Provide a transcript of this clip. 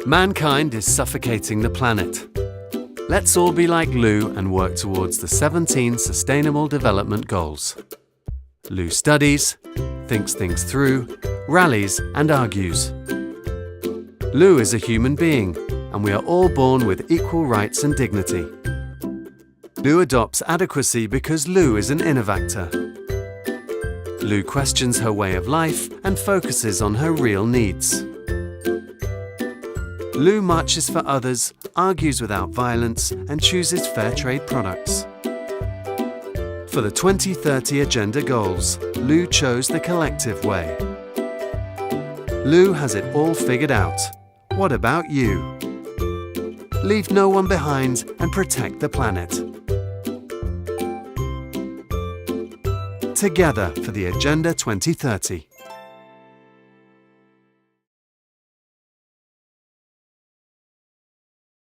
Mankind is suffocating the planet. Let's all be like Lou and work towards the 17 Sustainable Development Goals. Lou studies, thinks things through, rallies and argues. Lou is a human being, and we are all born with equal rights and dignity. Lou adopts adequacy because Lou is an innovator. Lou questions her way of life and focuses on her real needs. Lou marches for others, argues without violence, and chooses fair trade products. For the 2030 Agenda Goals, Lou chose the collective way. Lou has it all figured out. What about you? Leave no one behind and protect the planet. Together for the Agenda 2030.